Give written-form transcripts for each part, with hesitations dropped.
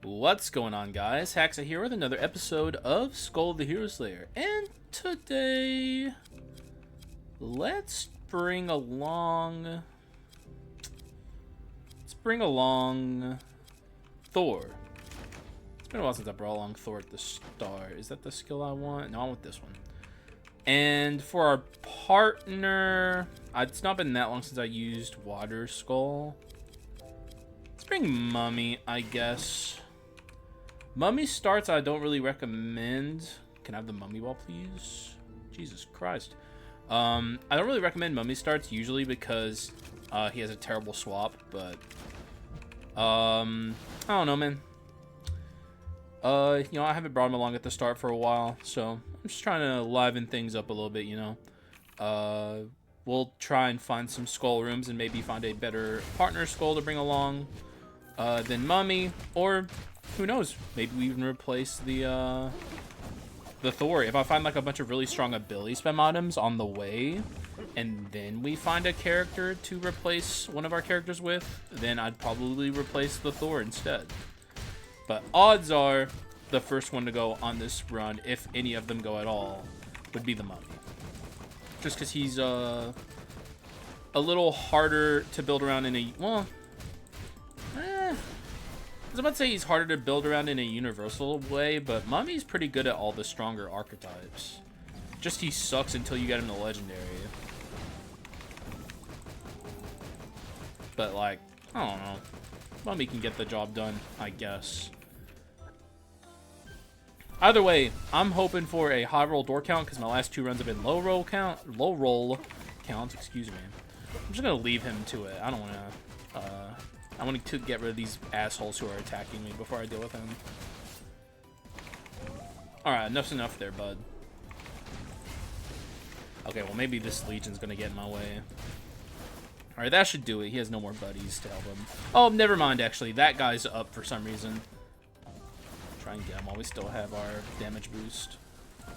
What's going on, guys? Haxa here with another episode of Skul the Hero Slayer. And today, let's bring along Thor. It's been a while since I brought along Thor at the start. Is that the skill I want? No, I want this one. And for our partner, it's not been that long since I used Water Skull. Let's bring Mummy, I guess. Mummy starts I don't really recommend. Can I have the Mummy wall, please? Jesus Christ. I don't really recommend Mummy starts usually because he has a terrible swap, but I don't know, man. You know, I haven't brought him along at the start for a while, so I'm just trying to liven things up a little bit, you know. We'll try and find some skull rooms and maybe find a better partner skull to bring along than Mummy, or who knows, maybe we even replace the Thor. If I find like a bunch of really strong ability spam items on the way, and then we find a character to replace one of our characters with, then I'd probably replace the Thor instead. But odds are the first one to go on this run, if any of them go at all, would be the Mummy. Just because he's a little harder to build around in a... Well, I was about to say he's harder to build around in a universal way, but Mummy's pretty good at all the stronger archetypes. Just he sucks until you get him to Legendary. But, like, I don't know. Mummy can get the job done, I guess. Either way, I'm hoping for a high roll door count because my last two runs have been low roll count, excuse me. I'm just gonna leave him to it. I don't wanna I want to get rid of these assholes who are attacking me before I deal with him. Alright, enough's enough there, bud. Okay, well maybe this Legion's gonna get in my way. Alright, that should do it. He has no more buddies to help him. Oh, never mind, actually. That guy's up for some reason. Try and get him while we still have our damage boost. Right,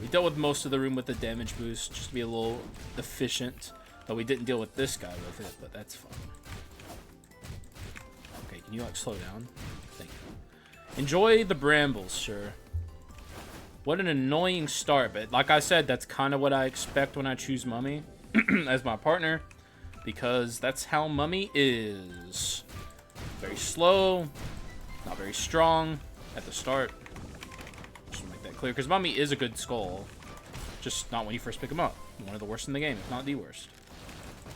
we dealt with most of the room with the damage boost, just to be a little efficient. But we didn't deal with this guy with it, but that's fine. Okay, can you, like, slow down? Thank you. Enjoy the brambles, sure. What an annoying start, but like I said, that's kind of what I expect when I choose Mummy as my partner, because that's how Mummy is. Very slow, not very strong at the start. Just to make that clear, because Mummy is a good skull, just not when you first pick him up. One of the worst in the game, if not the worst.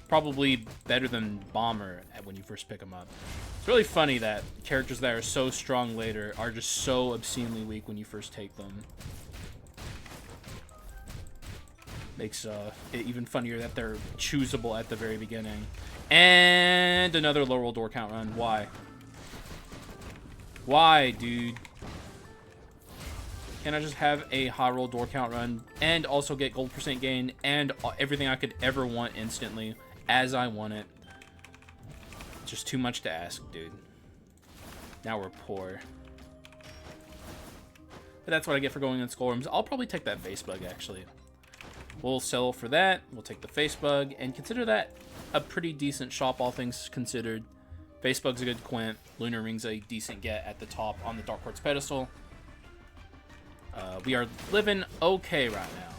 Probably better than Bomber when you first pick them up. It's really funny that characters that are so strong later are just so obscenely weak when you first take them. Makes it even funnier that they're choosable at the very beginning. And another low roll door count run. Why? Why, dude? Can I just have a high roll door count run and also get gold percent gain and everything I could ever want instantly as I want it? Just too much to ask, dude. Now we're poor. But that's what I get for going in skull rooms. I'll probably take that face bug, actually. We'll settle for that. We'll take the face bug and consider that a pretty decent shop, all things considered. Face bug's a good quint. Lunar Ring's a decent get at the top on the Dark Quartz pedestal. We are living okay right now.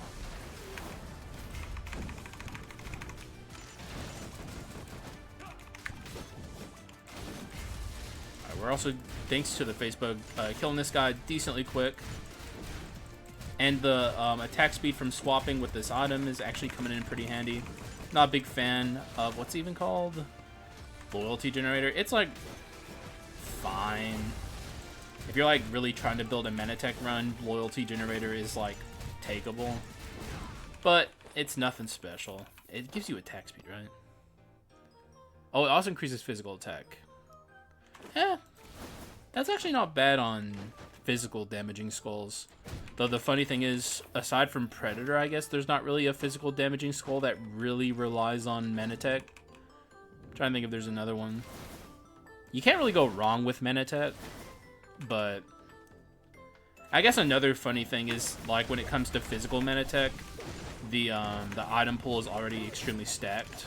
Alright, we're also, thanks to the face bug, killing this guy decently quick. And the attack speed from swapping with this item is actually coming in pretty handy. Not a big fan of what's even called loyalty generator. It's like fine. If you're like really trying to build a Menatech run, loyalty generator is like takeable. But it's nothing special. It gives you attack speed, right? Oh, it also increases physical attack. Yeah. That's actually not bad on physical damaging skulls. Though the funny thing is, aside from Predator, I guess, there's not really a physical damaging skull that really relies on Menatech. I'm trying to think if there's another one. You can't really go wrong with Menatech. But I guess another funny thing is, like, when it comes to physical Menatech, the item pool is already extremely stacked.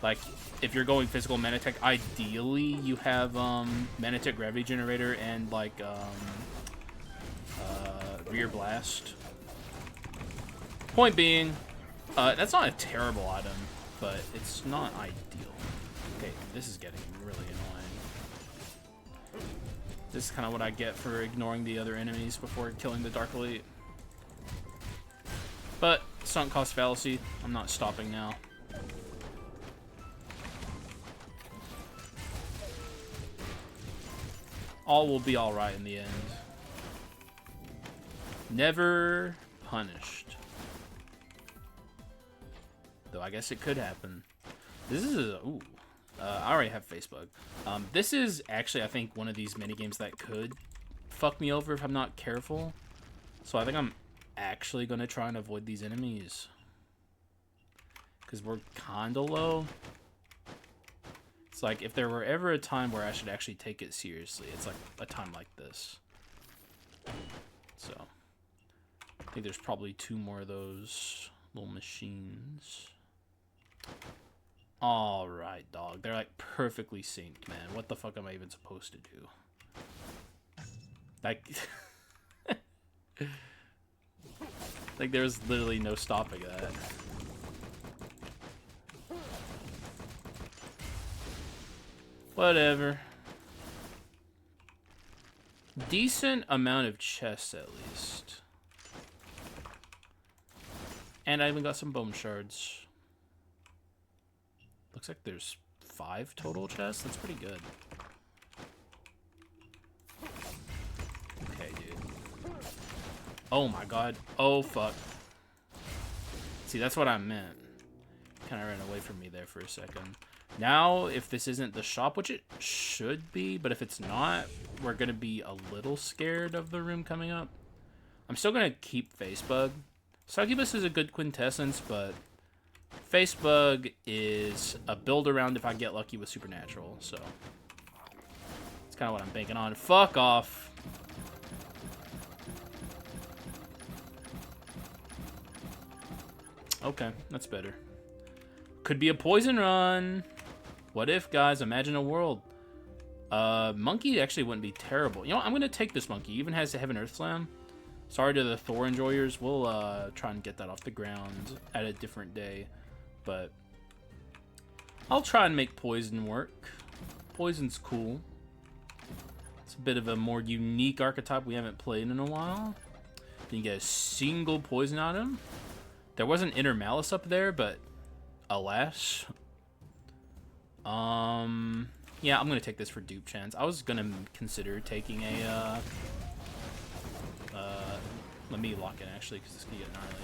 Like, if you're going physical mana tech, ideally you have mana tech gravity generator and like rear blast. Point being, that's not a terrible item, but it's not ideal. Okay, this is getting really annoying. This is kind of what I get for ignoring the other enemies before killing the Dark Elite. But sunk cost fallacy. I'm not stopping now. All will be alright in the end. Never punished. Though I guess it could happen. This is a... Ooh. I already have Facebook. This is actually, I think, one of these minigames that could fuck me over if I'm not careful. So I think I'm actually going to try and avoid these enemies. Because we're kind of low. It's like, if there were ever a time where I should actually take it seriously, it's like a time like this. So, I think there's probably 2 more of those little machines. Alright, dog. They're like perfectly synced, man. What the fuck am I even supposed to do? Like, like there's literally no stopping that. Whatever. Decent amount of chests, at least. And I even got some bone shards. Looks like there's 5 total chests. That's pretty good. Okay, dude. Oh my god. Oh, fuck. See, that's what I meant. Kind of ran away from me there for a second. Now, if this isn't the shop, which it should be, but if it's not, we're going to be a little scared of the room coming up. I'm still going to keep Facebug. Succubus is a good quintessence, but Facebug is a build around if I get lucky with Supernatural, so it's kind of what I'm banking on. Fuck off. Okay, that's better. Could be a poison run. What if, guys? Imagine a world. Monkey actually wouldn't be terrible. You know what? I'm going to take this monkey. He even has the Heaven Earth Slam. Sorry to the Thor enjoyers. We'll try and get that off the ground at a different day. But I'll try and make poison work. Poison's cool. It's a bit of a more unique archetype we haven't played in a while. You get a single poison item. There was an Inner Malice up there, but alas. Yeah, I'm gonna take this for dupe chance. I was gonna consider taking a let me lock in actually, because this could get annihilated.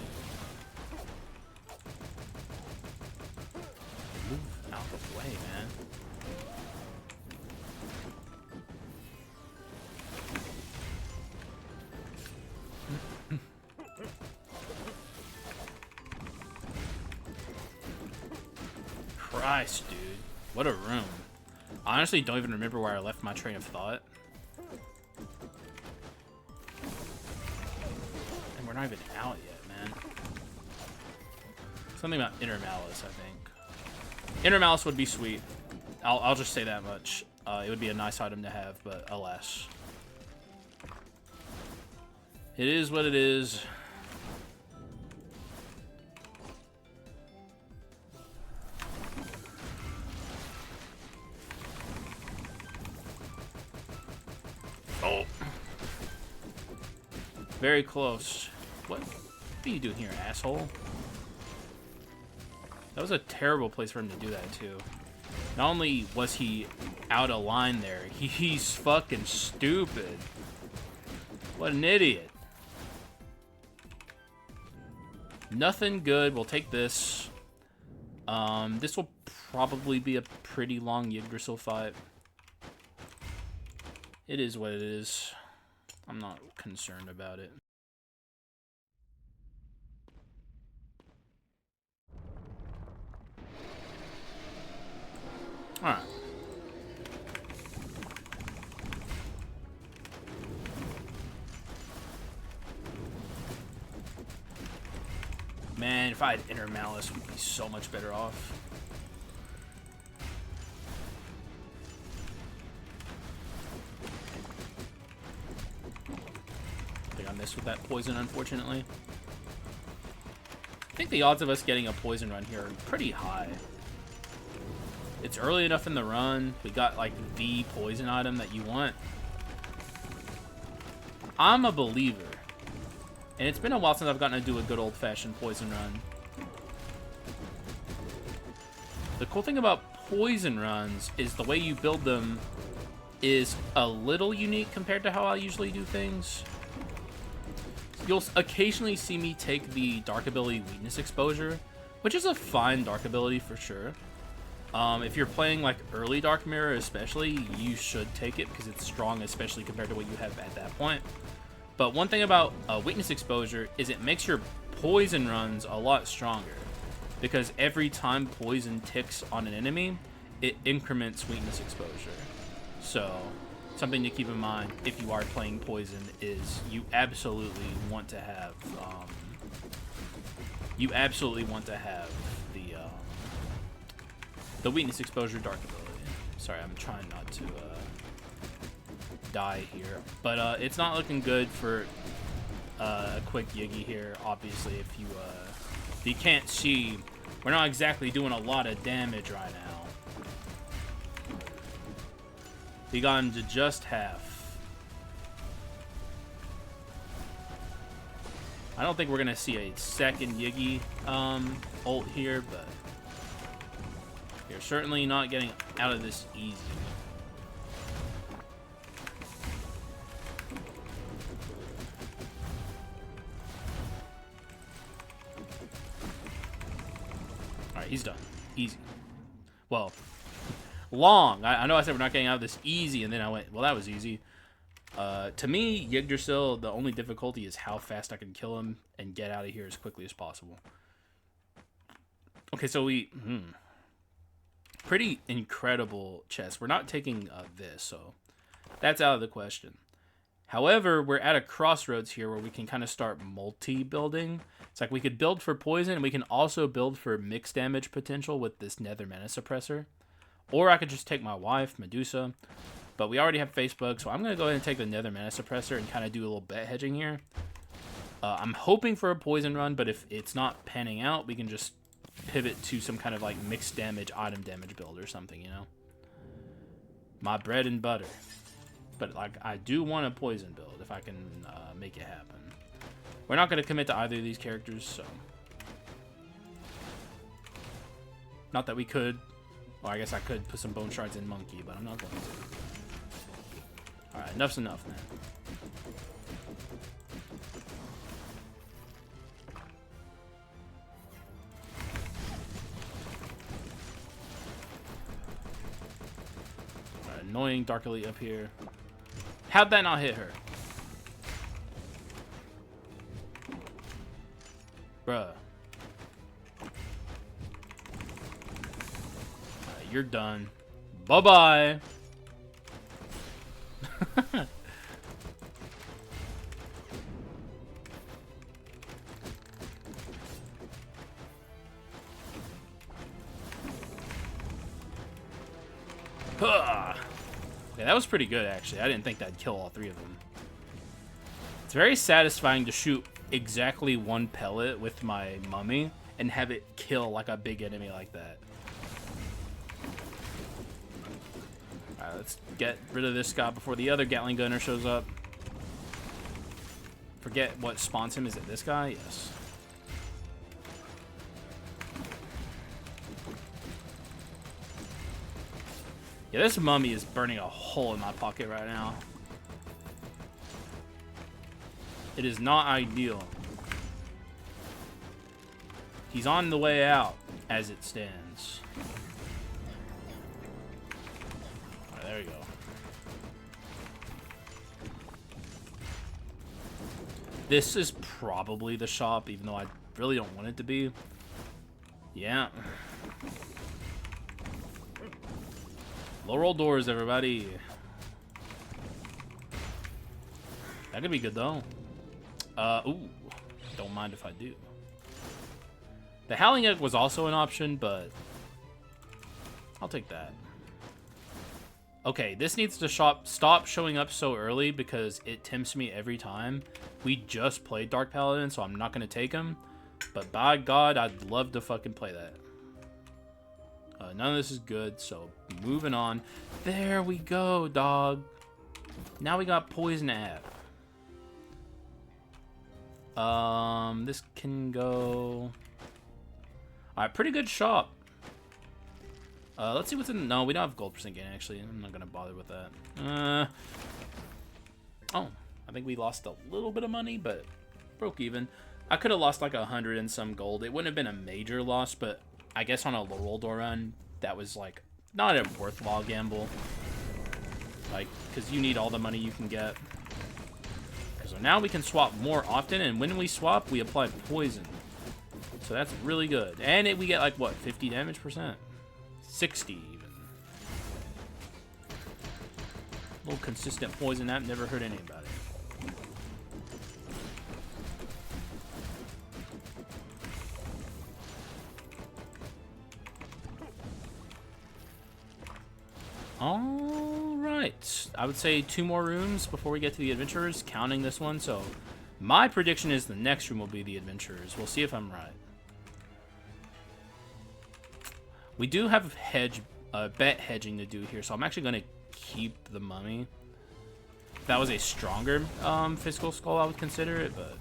Move out of the way, man. Christ, dude. What a room. I honestly don't even remember where I left my train of thought. And we're not even out yet, man. Something about Inner Malice, I think. Inner Malice would be sweet. I'll just say that much. It would be a nice item to have, but alas. It is what it is. Oh. Very close. What are you doing here, asshole? That was a terrible place for him to do that, too. Not only was he out of line there, he's fucking stupid. What an idiot. Nothing good. We'll take this. This will probably be a pretty long Yggdrasil fight. It is what it is. I'm not concerned about it. Alright. Man, if I had Inner Malice, we'd be so much better off. miss with that poison, unfortunately. I think the odds of us getting a poison run here are pretty high. It's early enough in the run. We got, like, the poison item that you want. I'm a believer. And it's been a while since I've gotten to do a good old-fashioned poison run. The cool thing about poison runs is the way you build them is a little unique compared to how I usually do things. You'll occasionally see me take the dark ability weakness exposure, which is a fine dark ability for sure. If you're playing like early Dark Mirror especially, you should take it because it's strong, especially compared to what you have at that point. But one thing about weakness exposure is it makes your poison runs a lot stronger, because every time poison ticks on an enemy, it increments weakness exposure. So something to keep in mind if you are playing poison is you absolutely want to have the weakness exposure dark ability. Sorry, I'm trying not to die here, but it's not looking good for a quick Yiggy here. Obviously, if you can't see, we're not exactly doing a lot of damage right now. We got him to just half. I don't think we're gonna see a second Yiggy ult here, but you're certainly not getting out of this easy. Alright, he's done. Easy. Well, long. I know I said we're not getting out of this easy, and then I went, well, that was easy. To me, Yggdrasil, the only difficulty is how fast I can kill him and get out of here as quickly as possible. Okay, so we... Pretty incredible chest. We're not taking this, so that's out of the question. However, we're at a crossroads here where we can kind of start multi-building. It's like we could build for poison, and we can also build for mixed damage potential with this Nether Mana Suppressor. Or I could just take my wife, Medusa. But we already have Facebook, so I'm going to go ahead and take the Nether Mana Suppressor and kind of do a little bet hedging here. I'm hoping for a poison run, but if it's not panning out, we can just pivot to some kind of like mixed damage, item damage build or something, you know? My bread and butter. But like, I do want a poison build if I can make it happen. We're not going to commit to either of these characters, so... Not that we could. Well, I guess I could put some bone shards in Monkey, but I'm not going to. Alright, enough's enough, man. Alright, annoying Dark Elite up here. How'd that not hit her? Bruh. You're done. Bye-bye. Okay, that was pretty good, actually. I didn't think that'd kill all three of them. It's very satisfying to shoot exactly one pellet with my mummy and have it kill like a big enemy like that. Alright, let's get rid of this guy before the other Gatling gunner shows up. Forget what spawns him. Is it this guy? Yes. Yeah, this mummy is burning a hole in my pocket right now. It is not ideal. He's on the way out as it stands. Alright, there we go. This is probably the shop, even though I really don't want it to be. Yeah. Low roll doors, everybody. That could be good, though. Ooh. Don't mind if I do. The Howling Egg was also an option, but I'll take that. Okay, this needs to stop showing up so early because it tempts me every time. We just played Dark Paladin, so I'm not going to take him. But by God, I'd love to fucking play that. None of this is good, so moving on. There we go, dog. Now we got Poison App. This can go... Alright, pretty good shop. Let's see what's in... No, we don't have gold percent gain, actually. I'm not gonna bother with that. Oh, I think we lost a little bit of money, but broke even. I could have lost like 100 and some gold. It wouldn't have been a major loss, but I guess on a low door run, that was like not a worthwhile gamble. Like, because you need all the money you can get. So now we can swap more often, and when we swap, we apply poison. So that's really good. And we get like, what, 50 damage percent? 60 even. A little consistent poison app, never hurt anybody. Alright. I would say 2 more rooms before we get to the adventurers, counting this one. So my prediction is the next room will be the adventurers. We'll see if I'm right. We do have bet hedging to do here, so I'm actually going to keep the mummy. If that was a stronger physical skull, I would consider it, but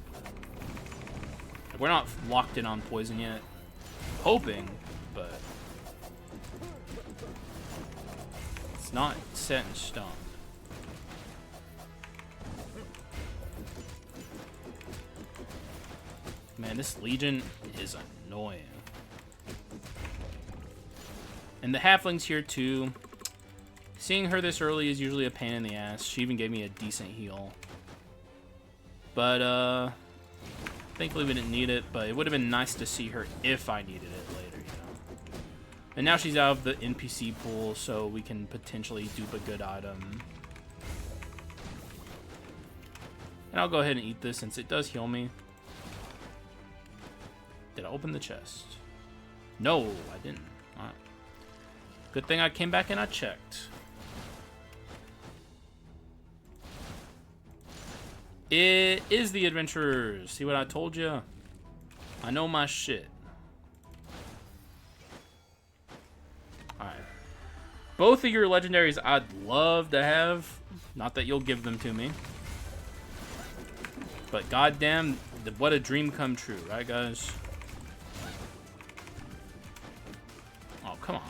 we're not locked in on poison yet. Hoping, but it's not set in stone. Man, this Legion is annoying. And the halflings here too. Seeing her this early is usually a pain in the ass. She even gave me a decent heal. But thankfully we didn't need it, but it would have been nice to see her if I needed it later, you know. And now she's out of the NPC pool, so we can potentially dupe a good item. And I'll go ahead and eat this since it does heal me. Did I open the chest? No, I didn't. Alright. Good thing I came back and I checked. It is the adventurers. See what I told you? I know my shit. Alright. Both of your legendaries I'd love to have. Not that you'll give them to me. But goddamn, what a dream come true, right guys? Oh, come on.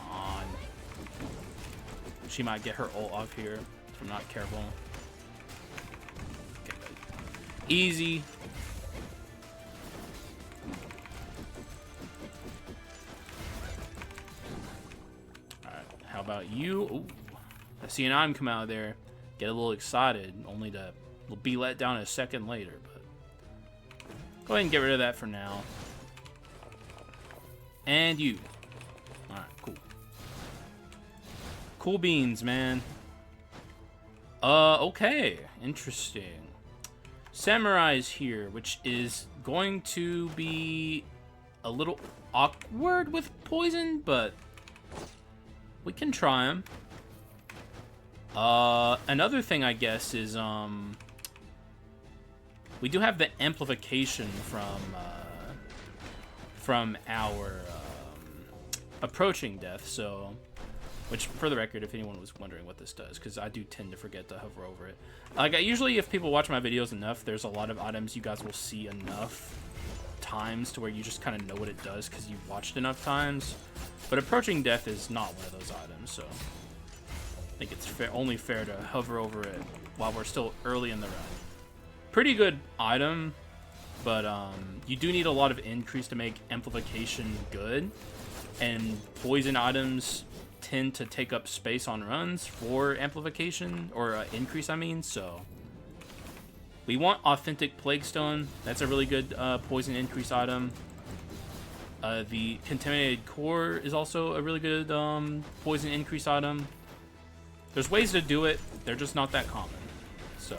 She might get her ult off here if I'm not careful. Okay, good. Easy. Alright, how about you? Ooh. I see an item come out of there. Get a little excited, only to be let down a second later. But go ahead and get rid of that for now. And you. Alright, cool. Cool beans, man. Okay. Interesting. Samurai's here, which is going to be a little awkward with poison, but we can try him. Another thing, I guess, is, we do have the amplification from our, approaching death, so... Which, for the record, if anyone was wondering what this does, because I do tend to forget to hover over it. Like, usually if people watch my videos enough, there's a lot of items you guys will see enough times to where you just kind of know what it does because you've watched enough times. But approaching death is not one of those items, so I think it's only fair to hover over it while we're still early in the run. Pretty good item, but you do need a lot of increase to make amplification good, and poison items tend to take up space on runs for amplification, or increase, I mean, so we want authentic plague stone. That's a really good poison increase item. The contaminated core is also a really good poison increase item. There's ways to do it, they're just not that common. So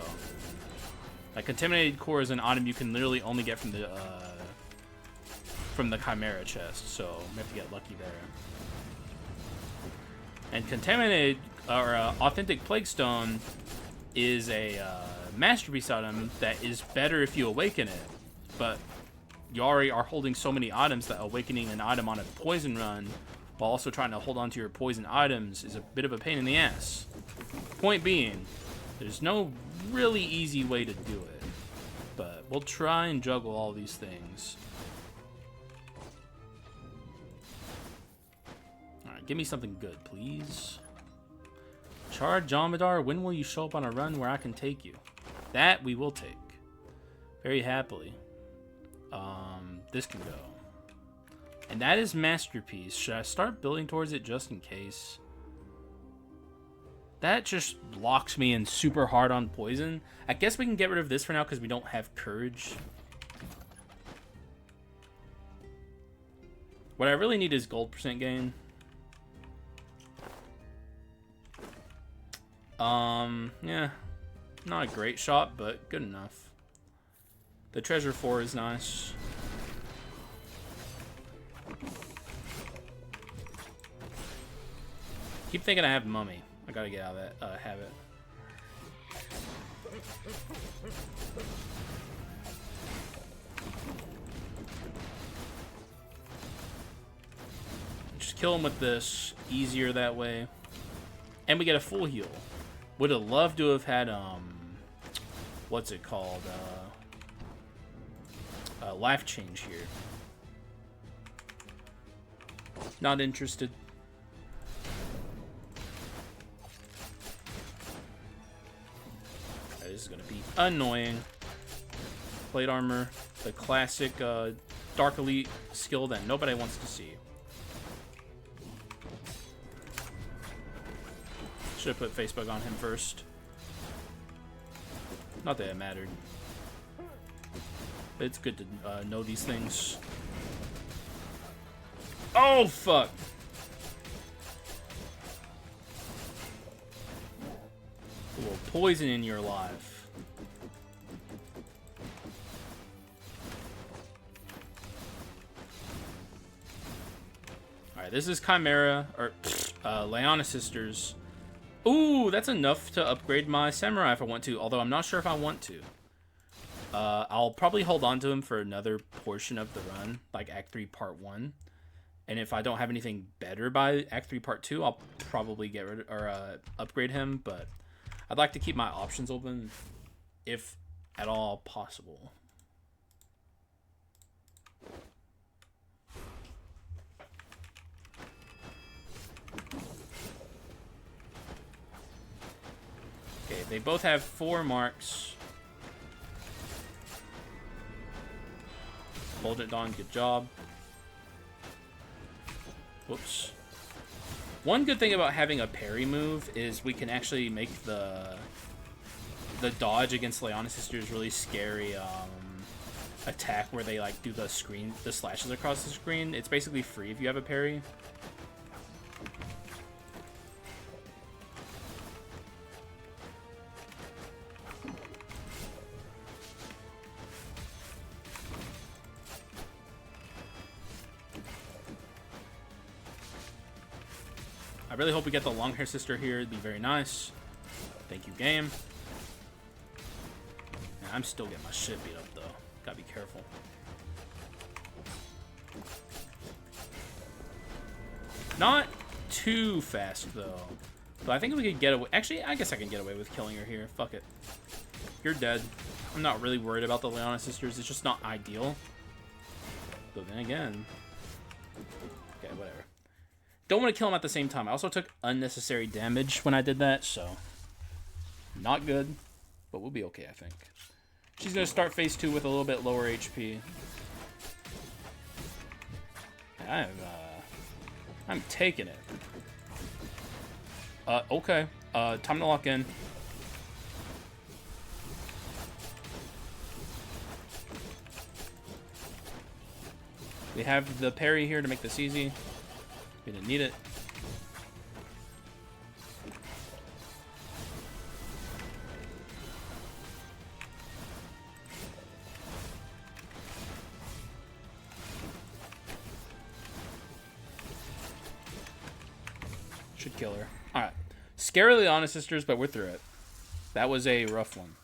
like contaminated core is an item you can literally only get from the Chimera chest, so we have to get lucky there. And contaminated or authentic plague stone is a masterpiece item that is better if you awaken it, but you already are holding so many items that awakening an item on a poison run while also trying to hold on to your poison items is a bit of a pain in the ass. Point being, there's no really easy way to do it, but we'll try and juggle all these things. Alright, give me something good, please. Charred Jomidar, when will you show up on a run where I can take you? That we will take. Very happily. This can go. And that is Masterpiece. Should I start building towards it just in case? That just locks me in super hard on poison. I guess we can get rid of this for now because we don't have courage. What I really need is gold percent gain. Yeah. Not a great shot, but good enough. The treasure 4 is nice. Keep thinking I have mummy. I gotta get out of that habit. Just kill him with this. Easier that way. And we get a full heal. Would have loved to have had, what's it called? Life change here. Not interested. This is gonna be annoying. Plate armor, the classic Dark Elite skill that nobody wants to see. Should have put Facebook on him first. Not that it mattered. But it's good to know these things. Oh, fuck! A little poison in your life. Alright, this is Chimera, or Leiana Sisters. Ooh, that's enough to upgrade my Samurai if I want to, although I'm not sure if I want to. I'll probably hold on to him for another portion of the run, like Act 3 Part 1. And if I don't have anything better by Act 3 Part 2, I'll probably get rid of, or upgrade him, but I'd like to keep my options open if at all possible. Okay, they both have 4 marks. Hold it, Dawn. Good job. Whoops. One good thing about having a parry move is we can actually make the dodge against Leiana Sisters really scary attack where they like do the slashes across the screen. It's basically free if you have a parry. I really hope we get the long hair sister here. It'd be very nice. Thank you, game. Man, I'm still getting my shit beat up, though. Gotta be careful. Not too fast, though. But I think we could get away. Actually, I guess I can get away with killing her here. Fuck it. You're dead. I'm not really worried about the Leiana Sisters. It's just not ideal. But then again... Okay, whatever. Don't want to kill him at the same time. I also took unnecessary damage when I did that, so... Not good. But we'll be okay, I think. She's going to start phase 2 with a little bit lower HP. I'm taking it. Okay. Time to lock in. We have the parry here to make this easy. We didn't need it. Should kill her. Alright. Scary Leiana sisters, but we're through it. That was a rough one.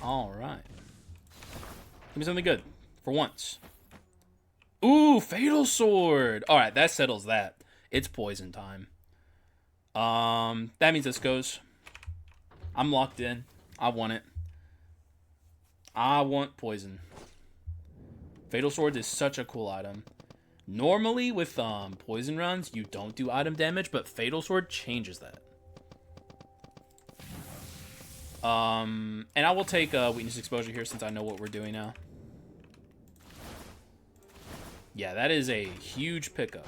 Alright. Give me something good. For once. Ooh, Fatal Sword! Alright, that settles that. It's poison time. That means this goes. I'm locked in. I want it. I want poison. Fatal Sword is such a cool item. Normally with poison runs, you don't do item damage, but Fatal Sword changes that. And I will take weakness exposure here since I know what we're doing now. Yeah, that is a huge pickup.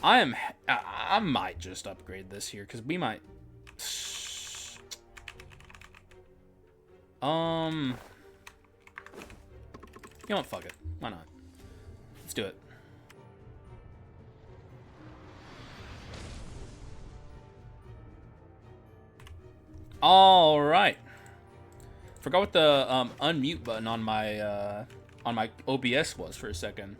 I might just upgrade this here because we might. You know what? Fuck it. Why not? Let's do it. All right. Forgot what the unmute button on my OBS was for a second.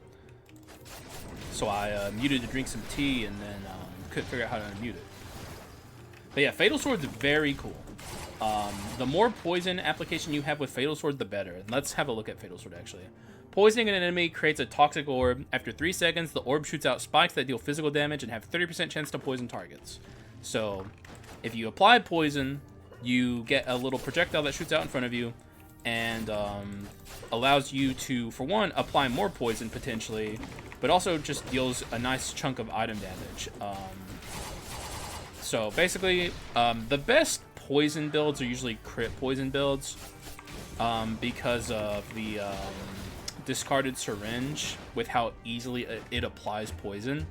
So I muted to drink some tea and then couldn't figure out how to unmute it. But yeah, Fatal Sword's very cool. The more poison application you have with Fatal Sword, the better. And let's have a look at Fatal Sword, actually. Poisoning an enemy creates a toxic orb. After 3 seconds, the orb shoots out spikes that deal physical damage and have 30% chance to poison targets. So, if you apply poison, you get a little projectile that shoots out in front of you and allows you to, for one, apply more poison, potentially, but also just deals a nice chunk of item damage. So, basically, the best poison builds are usually crit poison builds because of the discarded syringe with how easily it applies poison.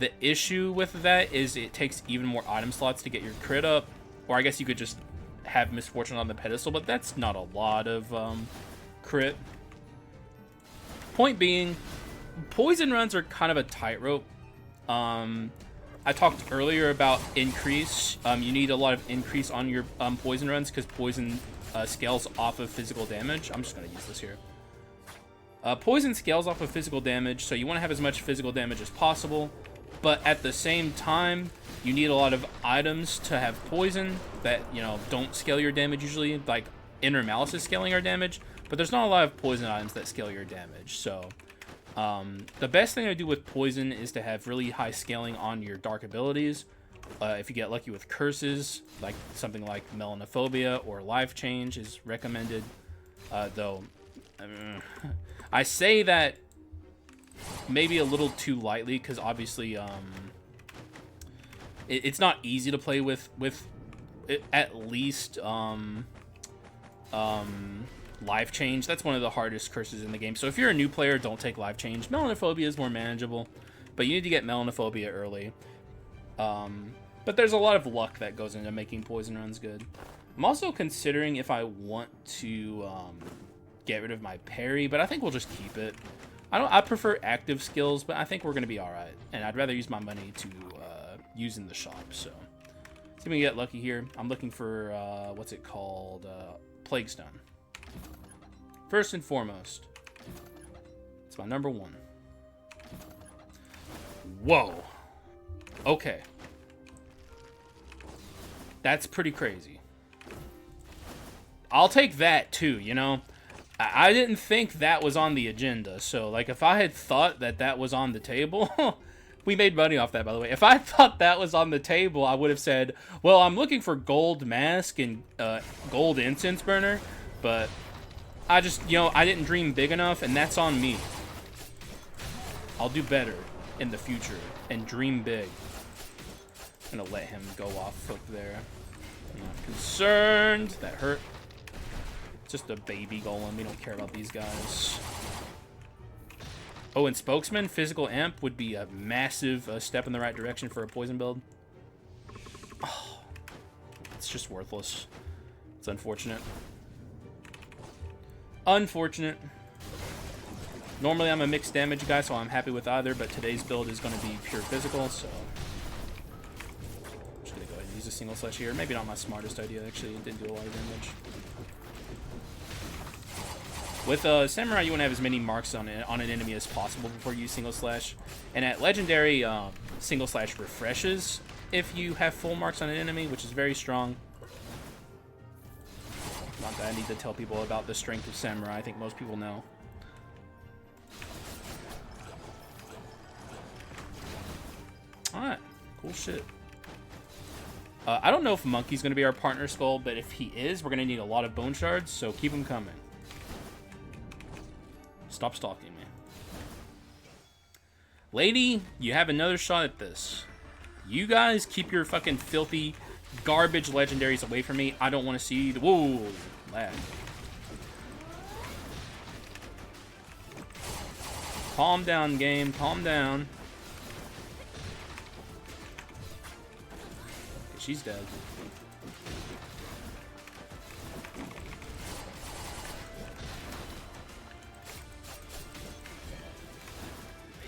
The issue with that is it takes even more item slots to get your crit up, or I guess you could just have misfortune on the pedestal, but that's not a lot of crit. Point being, poison runs are kind of a tightrope. I talked earlier about increase. You need a lot of increase on your poison runs because poison scales off of physical damage. I'm just going to use this here. Poison scales off of physical damage, so you want to have as much physical damage as possible. But at the same time, you need a lot of items to have poison that, you know, don't scale your damage usually. Like, Inner Malice is scaling our damage, but there's not a lot of poison items that scale your damage. So, the best thing to do with poison is to have really high scaling on your dark abilities. If you get lucky with curses, like something like Melanophobia or Life Change is recommended. Though, I say that maybe a little too lightly because obviously it's not easy to play with at least Life Change. That's one of the hardest curses in the game. So if you're a new player, don't take Life Change. Melanophobia is more manageable, but you need to get Melanophobia early. But there's a lot of luck that goes into making poison runs good. I'm also considering if I want to get rid of my parry, but I think we'll just keep it. I prefer active skills, but I think we're going to be alright. And I'd rather use my money to use in the shop, so. See if we can get lucky here. I'm looking for, what's it called? Plague Stone. First and foremost. It's my number 1. Whoa. Okay. That's pretty crazy. I'll take that too, you know? I didn't think that was on the agenda, so, like, if I had thought that that was on the table... We made money off that, by the way. If I thought that was on the table, I would have said, well, I'm looking for gold mask and gold incense burner, but I just, you know, I didn't dream big enough, and that's on me. I'll do better in the future and dream big. I'm gonna let him go off flick there. I'm not concerned. That hurt. Just a baby golem. We don't care about these guys. Oh, and Spokesman, Physical Amp would be a massive step in the right direction for a poison build. Oh, it's just worthless. It's unfortunate. Unfortunate. Normally I'm a mixed damage guy, so I'm happy with either, but today's build is going to be pure physical, so... I'm just going to go ahead and use a single slash here. Maybe not my smartest idea, actually. It didn't do a lot of damage. With Samurai, you want to have as many marks on an enemy as possible before you use single slash. And at Legendary, single slash refreshes if you have full marks on an enemy, which is very strong. Not that I need to tell people about the strength of Samurai. I think most people know. Alright, cool shit. I don't know if Monkey's going to be our partner Skull, but if he is, we're going to need a lot of bone shards, so keep them coming. Stop stalking me. Lady, you have another shot at this. You guys keep your fucking filthy garbage legendaries away from me. I don't want to see the... Whoa, lag. Calm down, game. Calm down. She's dead.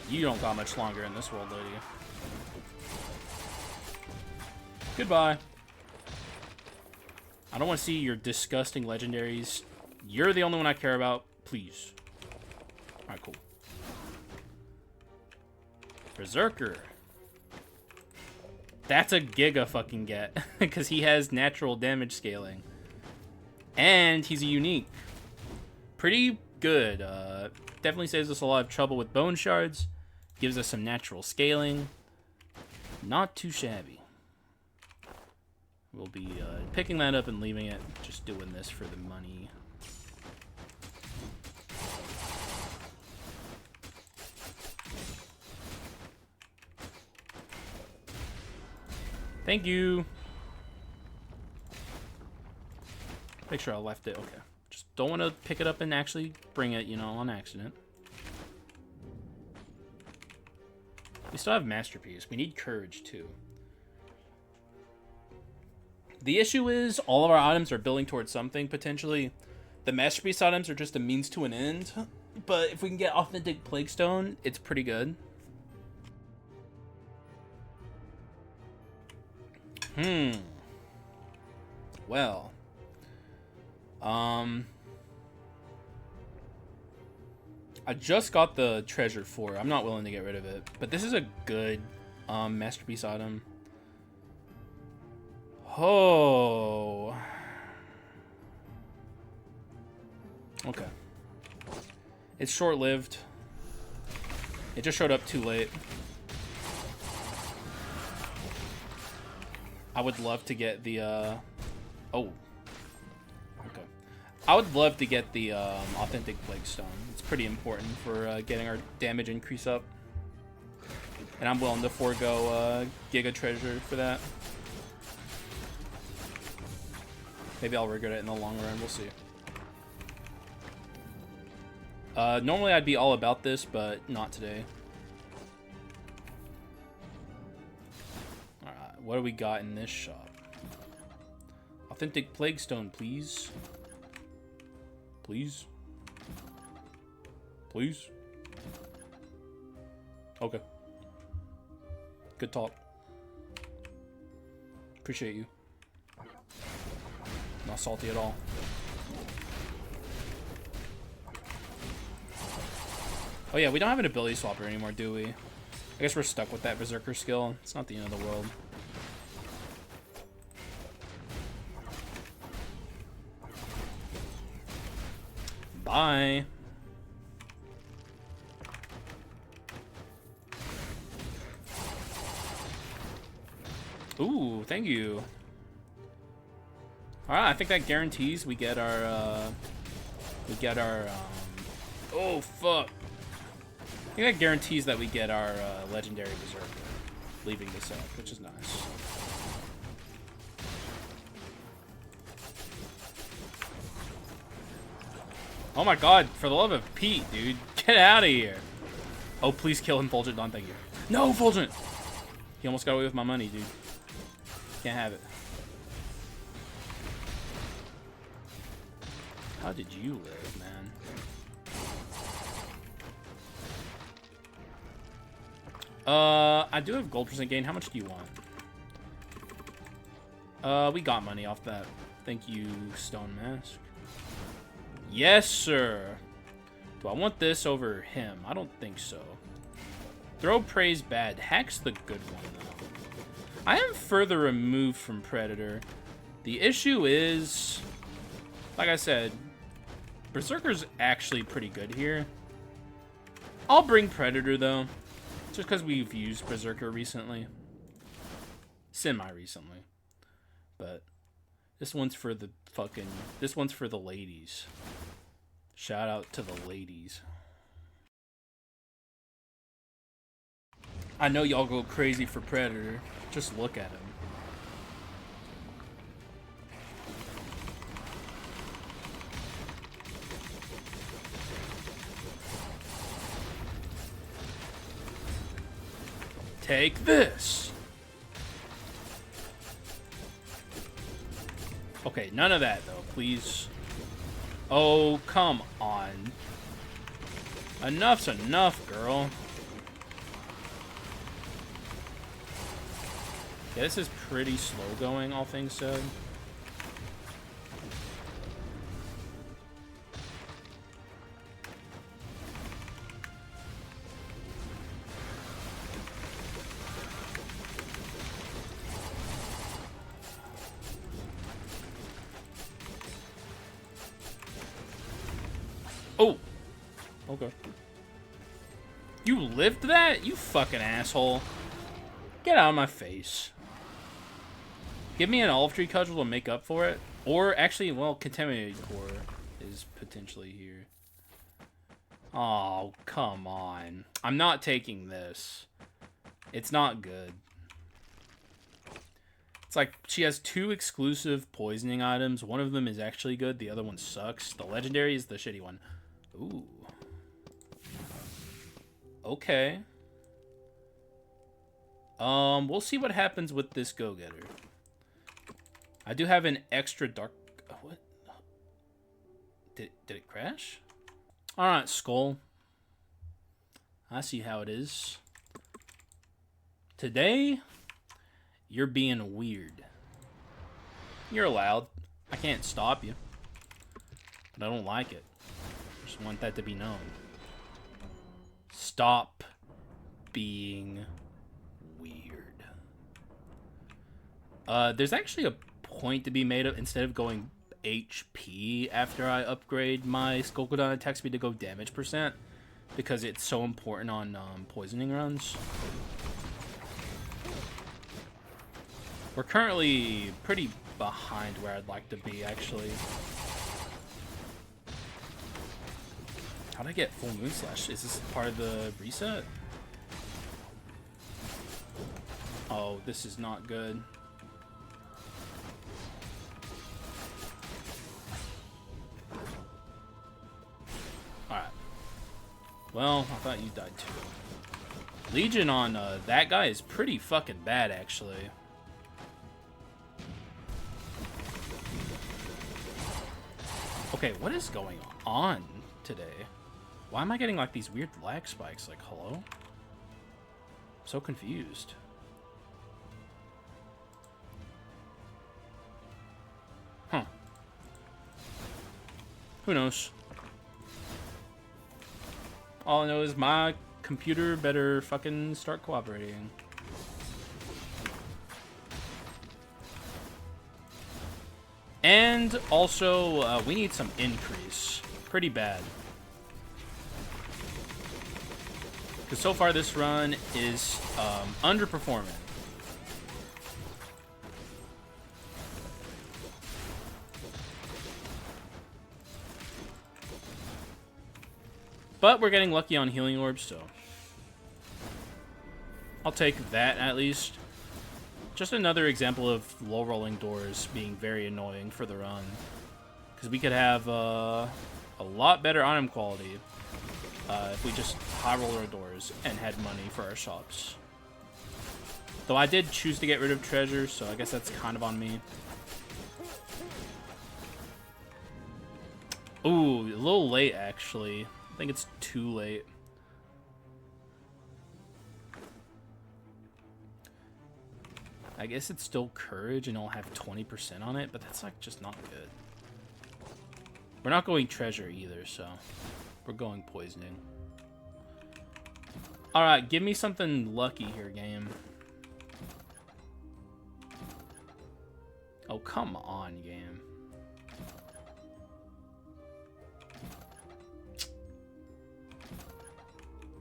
You don't got much longer in this world, lady. Goodbye. I don't want to see your disgusting legendaries. You're the only one I care about. Please. Alright, cool. Berserker. That's a giga fucking get. Because he has natural damage scaling. And he's a unique. Pretty good. Definitely saves us a lot of trouble with bone shards. Gives us some natural scaling. Not too shabby. We'll be picking that up and leaving it. Just doing this for the money. Thank you. Make sure I left it. Okay. Just don't want to pick it up and actually bring it, you know, on accident. We still have Masterpiece. We need Courage, too. The issue is all of our items are building towards something, potentially. The Masterpiece items are just a means to an end. But if we can get Authentic Plague Stone, it's pretty good. Well. I just got the treasure for it. I'm not willing to get rid of it. But this is a good Masterpiece item. Oh. Okay. It's short-lived. It just showed up too late. I would love to get the, oh. Okay. I would love to get the, Authentic Plague Stone. It's pretty important for, getting our damage increase up. And I'm willing to forego, Giga Treasure for that. Maybe I'll regret it in the long run. We'll see. Normally I'd be all about this, but not today. Alright, what do we got in this shop? Authentic Plague Stone, please. Please. Please. Okay. Good talk. Appreciate you. Not salty at all. Oh yeah, we don't have an ability swapper anymore, do we? I guess we're stuck with that Berserker skill. It's not the end of the world. Bye. Ooh, thank you. Alright, I think that guarantees we get our, oh, fuck. I think that guarantees that we get our, Legendary Berserker, leaving this up, which is nice. Oh my god, for the love of Pete, dude. Get out of here. Oh, please kill him, Fulgent Dawn, thank you. No, Fulgent! He almost got away with my money, dude. Can't have it. How did you live, man? I do have gold percent gain. How much do you want? We got money off that. Thank you, Stone Mask. Yes, sir. Do I want this over him? I don't think so. Throw praise bad. Hack's the good one, though. I am further removed from Predator. The issue is, like I said, Berserker's actually pretty good here. I'll bring Predator, though. Just because we've used Berserker recently. Semi-recently. But this one's for the ladies. Shout out to the ladies. I know y'all go crazy for Predator. Just look at him. Take this. Okay, none of that, though, please. Oh, come on. Enough's enough, girl. Yeah, this is pretty slow going, all things said. Oh! Okay. You lived that? You fucking asshole. Get out of my face. Give me an olive tree cudgel to make up for it. Or, actually, well, contaminated core is potentially here. Oh, come on. I'm not taking this. It's not good. It's like, she has 2 exclusive poisoning items. One of them is actually good. The other one sucks. The legendary is the shitty one. Ooh. Okay. We'll see what happens with this go-getter. I do have an extra dark... What? Did it crash? Alright, Skul. I see how it is. Today, you're being weird. You're allowed. I can't stop you. But I don't like it. Just want that to be known. Stop being weird. There's actually a point to be made of, instead of going HP after I upgrade my Skull attack speed to go damage %, because it's so important on poisoning runs. We're currently pretty behind where I'd like to be, actually. How'd I get full moon slash? Is this part of the reset? Oh, this is not good. Alright. Well, I thought you died too. Legion on that guy is pretty fucking bad, actually. Okay, what is going on today? Why am I getting like these weird lag spikes? Like, hello? I'm so confused. Huh. Who knows? All I know is my computer better fucking start cooperating. And also, we need some increase. Pretty bad. Because so far this run is underperforming. But we're getting lucky on healing orbs, so I'll take that at least. Just another example of low rolling doors being very annoying for the run. Because we could have a lot better item quality if we just high roll our doors and had money for our shops. Though I did choose to get rid of treasure, so I guess that's kind of on me. Ooh, a little late actually. I think it's too late. I guess it's still courage and it'll have 20% on it, but that's like just not good. We're not going treasure either, so We're going poisoning. Alright, give me something lucky here, game. Oh, come on, game.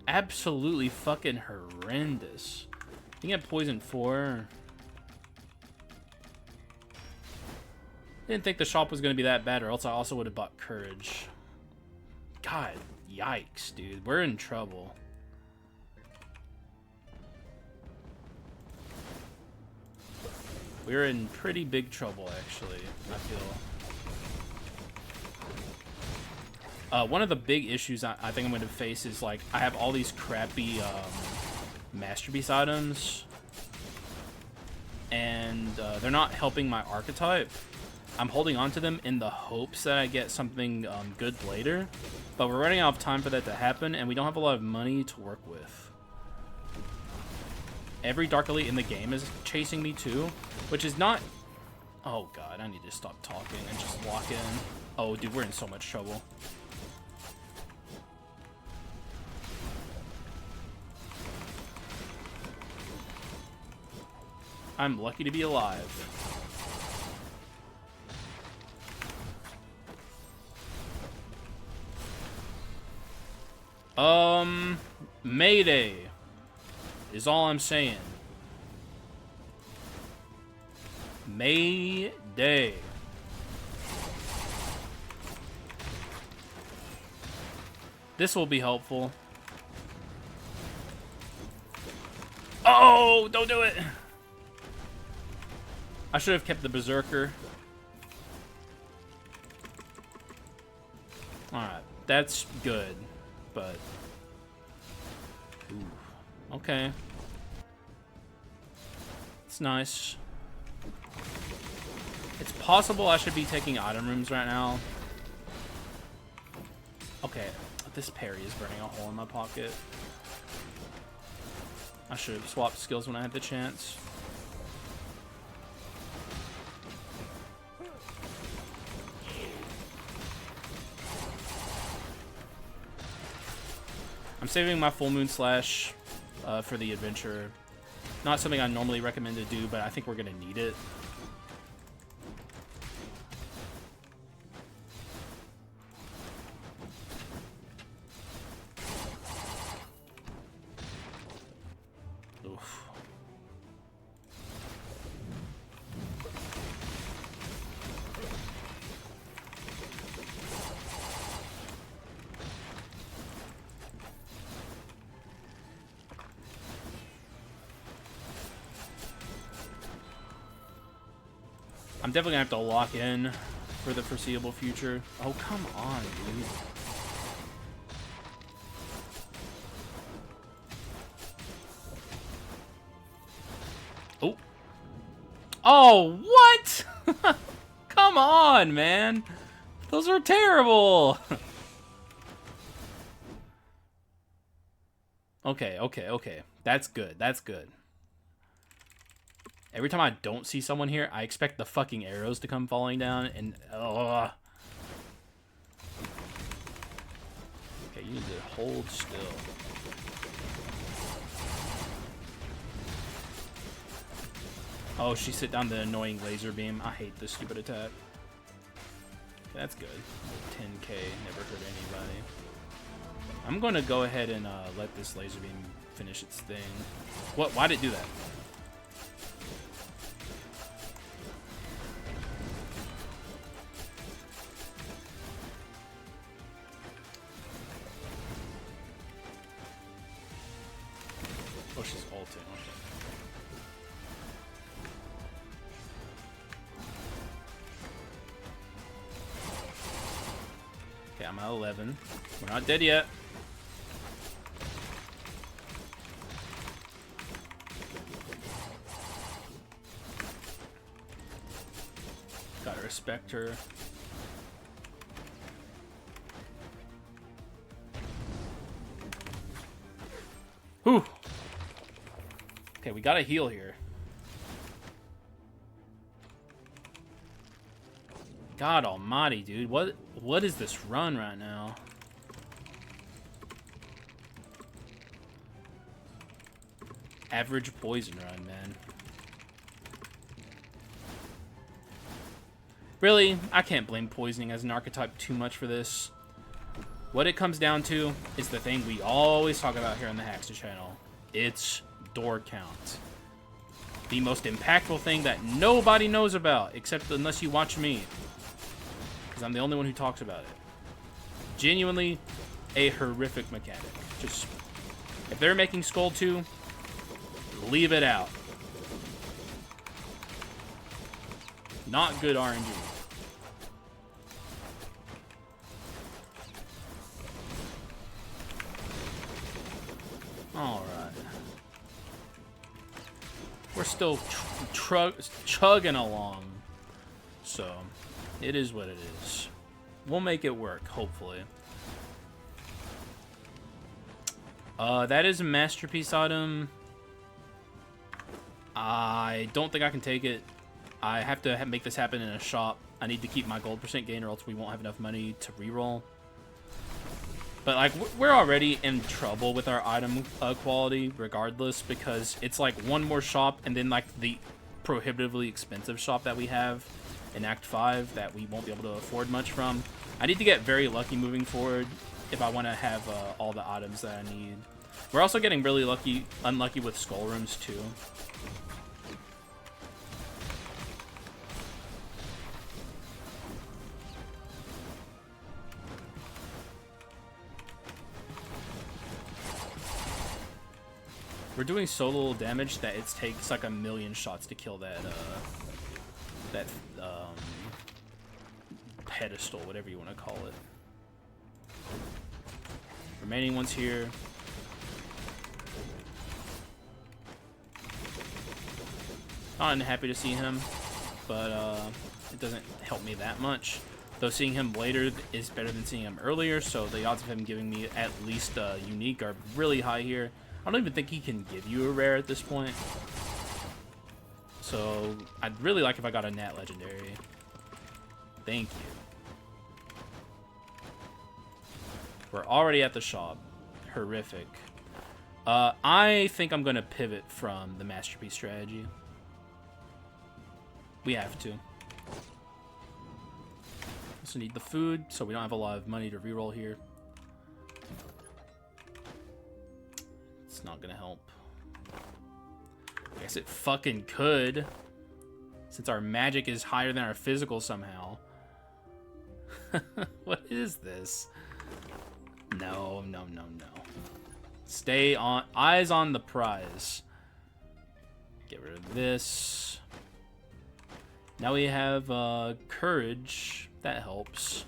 Absolutely fucking horrendous. You get poison 4. Didn't think the shop was going to be that bad, or else I also would have bought courage. God, yikes, dude. We're in trouble. We're in pretty big trouble, actually, I feel. One of the big issues I think I'm going to face is, like, I have all these crappy masterpiece items, and they're not helping my archetype. I'm holding on to them in the hopes that I get something good later, but we're running out of time for that to happen, and we don't have a lot of money to work with. Every Dark Elite in the game is chasing me too, which is not... Oh god, I need to stop talking and just walk in. Oh dude, we're in so much trouble. I'm lucky to be alive. Mayday is all I'm saying. Mayday. This will be helpful. Oh, don't do it. I should have kept the Berserker. Alright, that's good, but... Ooh, okay. It's nice. It's possible I should be taking item rooms right now. Okay, this parry is burning a hole in my pocket. I should have swapped skills when I had the chance. I'm saving my Full Moon Slash for the adventure. Not something I normally recommend to do, but I think we're going to need it. Oof. I'm definitely gonna have to lock in for the foreseeable future. Oh, come on, dude. Oh. Oh, what? Come on, man. Those are terrible. Okay. That's good. That's good. Every time I don't see someone here, I expect the fucking arrows to come falling down, and okay, you need to hold still. Oh, she sit down the annoying laser beam. I hate this stupid attack. Okay, that's good. 10k, never hurt anybody. I'm going to go ahead and let this laser beam finish its thing. What? Why did it do that? Oh, she's ulting. Okay, I'm at 11. We're not dead yet. Gotta respect her. Whew. Okay, we gotta heal here. God almighty, dude. What is this run right now? average poison run, man. Really, I can't blame poisoning as an archetype too much for this. What it comes down to is the thing we always talk about here on the Haxa channel. It's door count. The most impactful thing that nobody knows about, except unless you watch me. Because I'm the only one who talks about it. Genuinely, a horrific mechanic. Just, if they're making Skul 2, leave it out. Not good RNG. Alright. We're still chugging along. So, it is what it is. We'll make it work, hopefully. That is a masterpiece item. I don't think I can take it. I have to make this happen in a shop. I need to keep my gold % gain or else we won't have enough money to reroll. But, like, we're already in trouble with our item quality regardless because it's, like, one more shop and then, like, the prohibitively expensive shop that we have in Act 5 that we won't be able to afford much from. I need to get very lucky moving forward if I want to have all the items that I need. We're also getting really unlucky with skull rooms, too. We're doing so little damage that it takes like 1,000,000 shots to kill that pedestal, whatever you want to call it. Remaining ones here. Not unhappy to see him, but it doesn't help me that much. Though seeing him later is better than seeing him earlier, so the odds of him giving me at least a unique are really high here. I don't even think he can give you a rare at this point. So, I'd really like if I got a Nat Legendary. Thank you. We're already at the shop. Horrific. I think I'm going to pivot from the Masterpiece strategy. We have to. Also need the food, so we don't have a lot of money to reroll here. It's not gonna help. I guess it fucking could. Since our magic is higher than our physical somehow. What is this? No, no, no, no. Stay on. Eyes on the prize. Get rid of this. Now we have courage. That helps.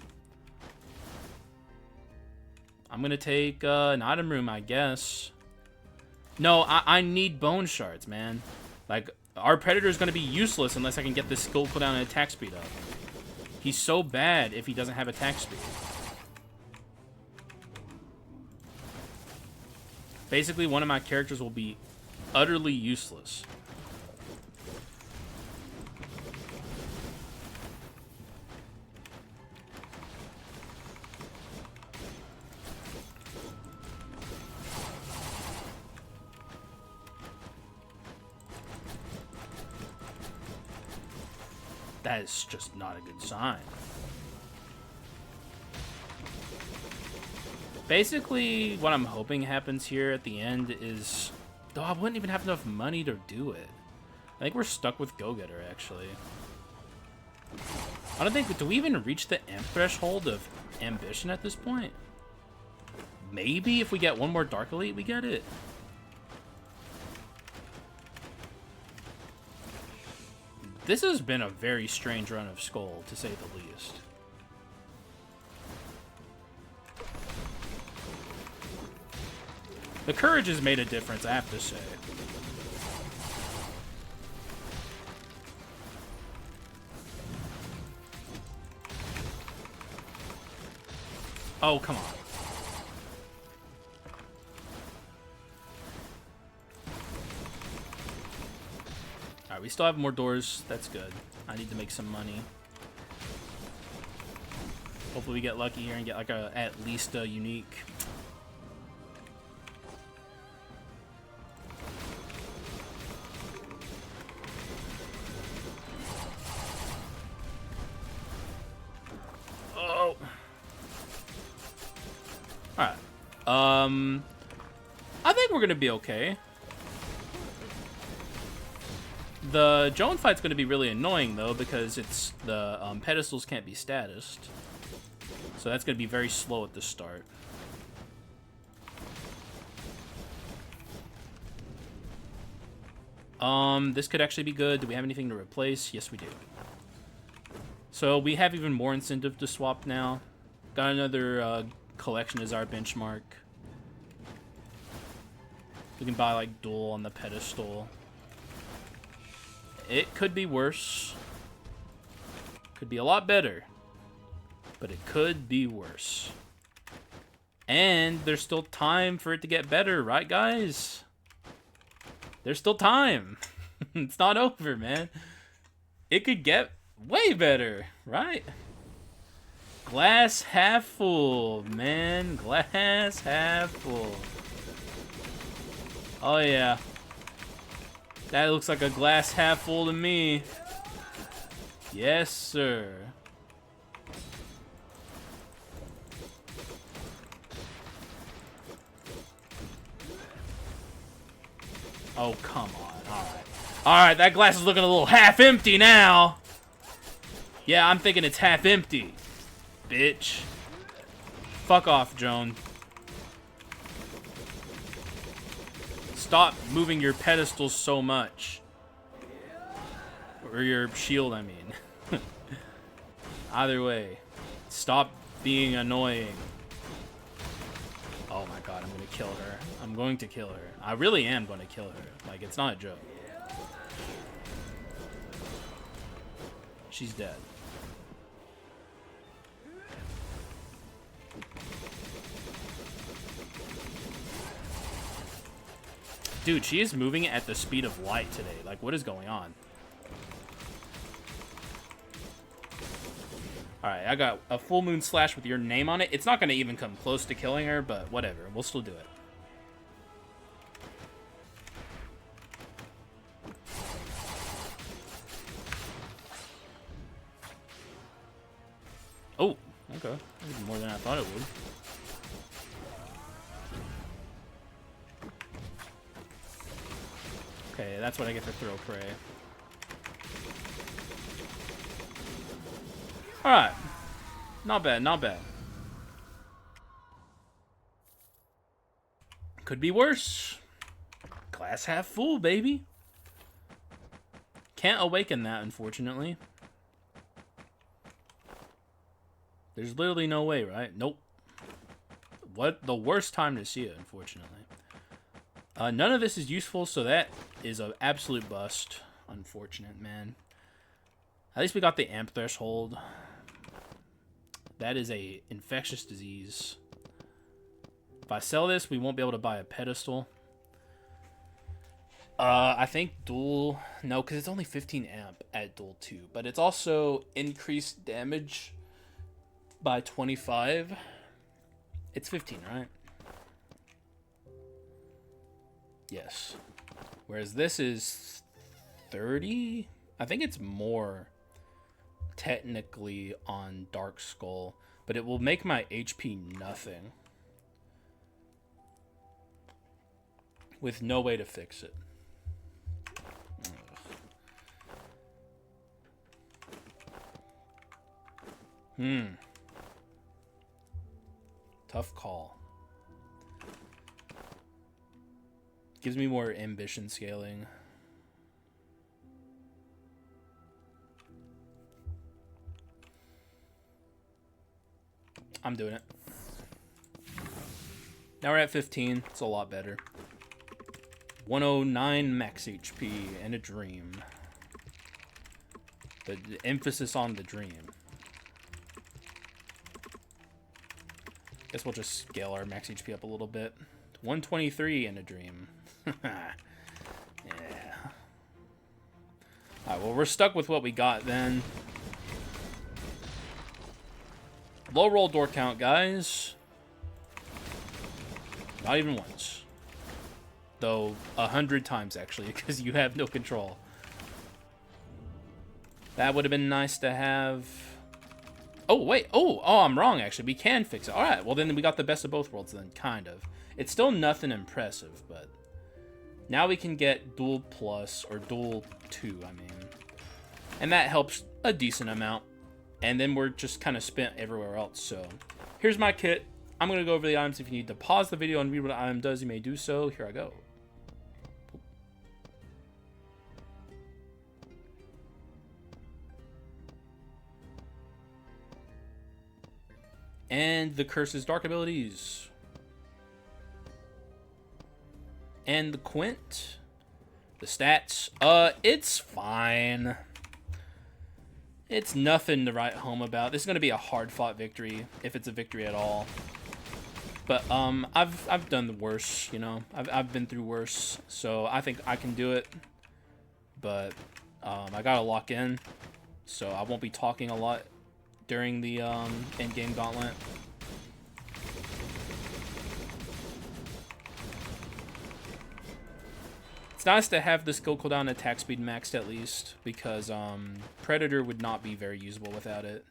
I'm gonna take an item room, I guess. No, I need bone shards, man. Like, our predator is gonna be useless unless I can get this skill cooldown and attack speed up. He's so bad if he doesn't have attack speed. Basically, one of my characters will be utterly useless. That is just not a good sign. Basically, what I'm hoping happens here at the end is... Though I wouldn't even have enough money to do it. I think we're stuck with Go-Getter, actually. I don't think... Do we even reach the amp threshold of ambition at this point? Maybe if we get one more Dark Elite, we get it. This has been a very strange run of Skul, to say the least. The courage has made a difference, I have to say. Oh, come on. Alright, we still have more doors. That's good. I need to make some money. Hopefully we get lucky here and get like at least a unique. I think we're gonna be okay. The Joan fight's gonna be really annoying though, because it's the pedestals can't be statused, so that's gonna be very slow at the start. This could actually be good. Do we have anything to replace? Yes, we do. So we have even more incentive to swap now. Got another collection as our benchmark. We can buy like dual on the pedestal. It could be worse. Could be a lot better. But it could be worse. And there's still time for it to get better, right guys? There's still time. It's not over, man. It could get way better, right? Glass half full, man. Glass half full. Oh, yeah. That looks like a glass half full to me. Yes, sir. Oh, come on. Alright. Alright, that glass is looking a little half empty now. Yeah, I'm thinking it's half empty. Bitch. Fuck off, Joan. Stop moving your pedestals so much. Or your shield, I mean. Either way. Stop being annoying. Oh my god, I'm gonna kill her. I'm going to kill her. I really am going to kill her. Like, it's not a joke. She's dead. Dude, she is moving at the speed of light today. Like, what is going on? Alright, I got a full moon slash with your name on it. It's not going to even come close to killing her, but whatever. We'll still do it. Oh, okay. That did more than I thought it would. Okay, that's what I get for throw prey. Alright. Not bad, not bad. Could be worse. Glass half full, baby. Can't awaken that, unfortunately. There's literally no way, right? Nope. What the worst time to see it, unfortunately. None of this is useful, so that is an absolute bust. Unfortunate, man. At least we got the amp threshold. That is a infectious disease. If I sell this, we won't be able to buy a pedestal. I think dual... No, because it's only 15 amp at dual 2. But it's also increased damage by 25. It's 15, right? Yes. Whereas this is 30? I think it's more technically on Dark Skull, but it will make my HP nothing. With no way to fix it. Tough call. Gives me more ambition scaling. I'm doing it. Now we're at 15. It's a lot better. 109 max HP and a dream. The emphasis on the dream. Guess we'll just scale our max HP up a little bit. 123 and a dream. Yeah. Alright, well, we're stuck with what we got then. Low roll door count, guys. Not even once. Though, 100 times, actually, because you have no control. That would have been nice to have. Oh, wait. Oh, I'm wrong, actually. We can fix it. All right. Well, then we got the best of both worlds then, kind of. It's still nothing impressive, but now we can get dual plus, or dual 2, I mean. And that helps a decent amount. And then we're just kind of spent everywhere else. So here's my kit. I'm going to go over the items. If you need to pause the video and read what an item does, you may do so. Here I go. And the Curse's Dark abilities. And the Quint. The stats. It's fine. It's nothing to write home about. This is going to be a hard-fought victory, if it's a victory at all. But, I've done the worse, you know. I've been through worse, so I think I can do it. But, I gotta lock in, so I won't be talking a lot during the, endgame gauntlet. It's nice to have the skill cooldown and attack speed maxed at least, because Predator would not be very usable without it,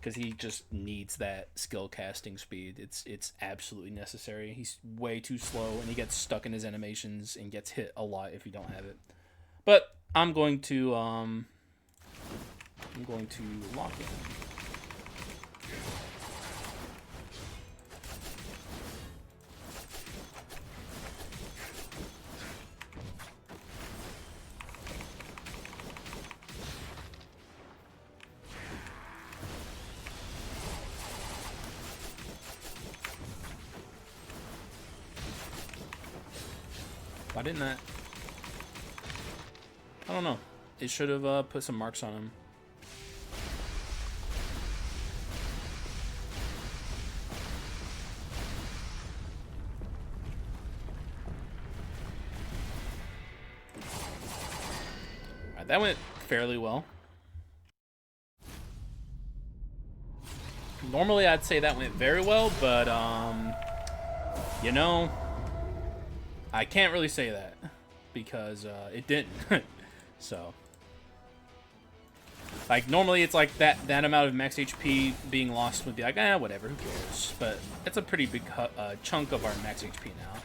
because he just needs that skill casting speed. It's absolutely necessary. He's way too slow, and he gets stuck in his animations and gets hit a lot if you don't have it. But I'm going to lock in. Why didn't that? I don't know. It should have put some marks on him. Alright, that went fairly well. Normally I'd say that went very well, but you know, I can't really say that because it didn't. So, like, normally it's like that amount of max HP being lost would be like, whatever, who cares? But it's a pretty big chunk of our max HP now.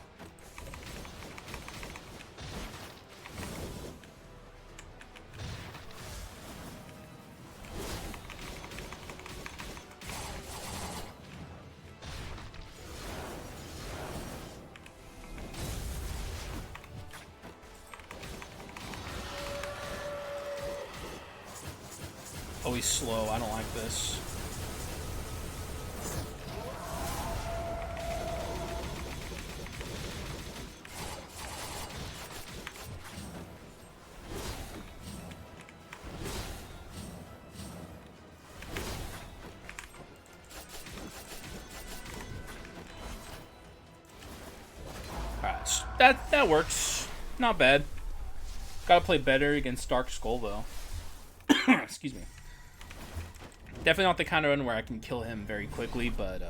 Oh, he's slow. I don't like this. Alright, that works. Not bad. Gotta play better against Dark Skull, though. Excuse me. Definitely not the kind of run where I can kill him very quickly, but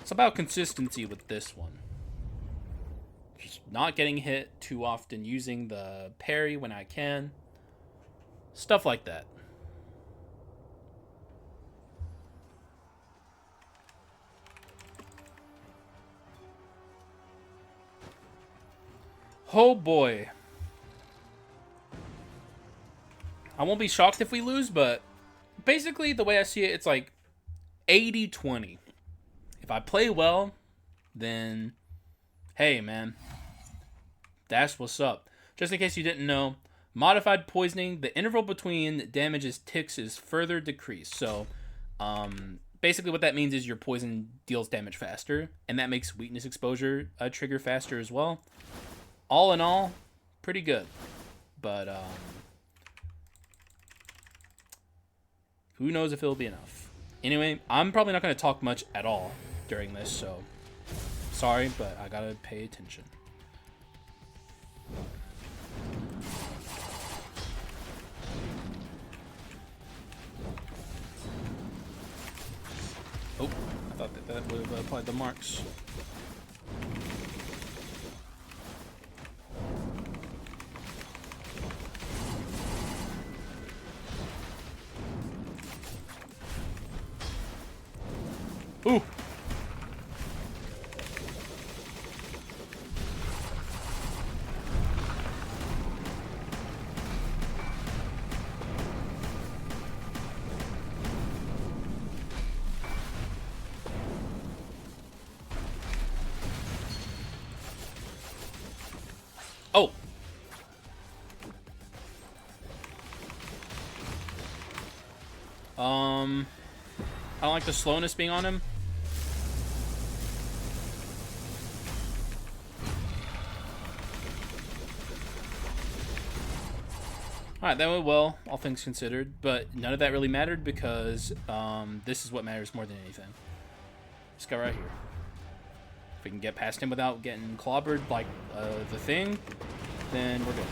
it's about consistency with this one. Just not getting hit too often, using the parry when I can. Stuff like that. Oh boy. I won't be shocked if we lose, but basically, the way I see it, it's like 80-20. If I play well, then hey, man, that's what's up. Just in case you didn't know, modified poisoning, the interval between damages ticks is further decreased. So, basically what that means is your poison deals damage faster, and that makes weakness exposure trigger faster as well. All in all, pretty good. But, who knows if it'll be enough. Anyway, I'm probably not going to talk much at all during this, so sorry, but I gotta pay attention. Oh, I thought that would have applied the marks. Ooh. Oh. I don't like the slowness being on him. Alright, that went well, all things considered, but none of that really mattered because this is what matters more than anything. This guy right here. If we can get past him without getting clobbered like the thing, then we're good.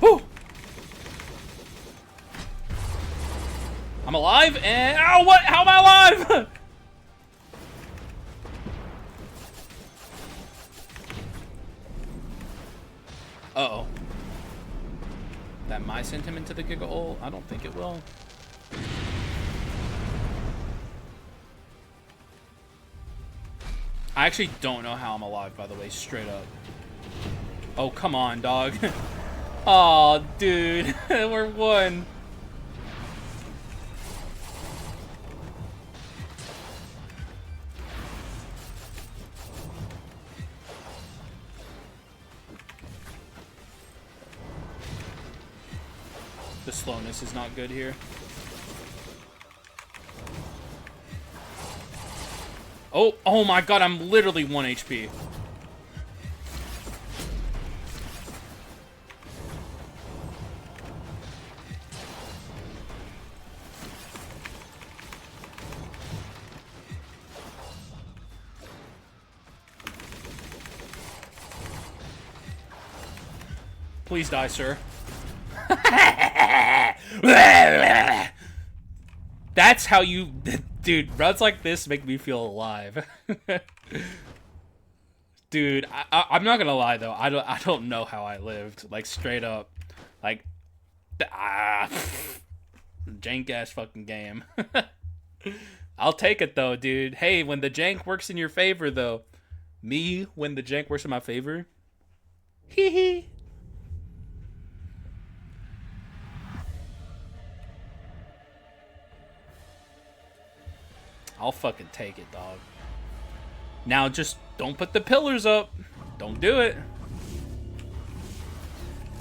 Woo! I'm alive and... Ow, what? How am I alive? Uh-oh. That might send him into the Giga hole. I don't think it will. I actually don't know how I'm alive, by the way, straight up. Oh, come on, dog. Oh, dude. We're one. The slowness is not good here. Oh, oh my god, I'm literally 1 HP. Please die, sir. That's how you... Dude, runs like this make me feel alive. Dude, I'm not gonna lie though. I don't know how I lived. Like, straight up. Like... jank ass fucking game. I'll take it though, dude. Hey, when the jank works in your favor though. Me, when the jank works in my favor. Hee hee. I'll fucking take it, dog. Now just don't put the pillars up. Don't do it.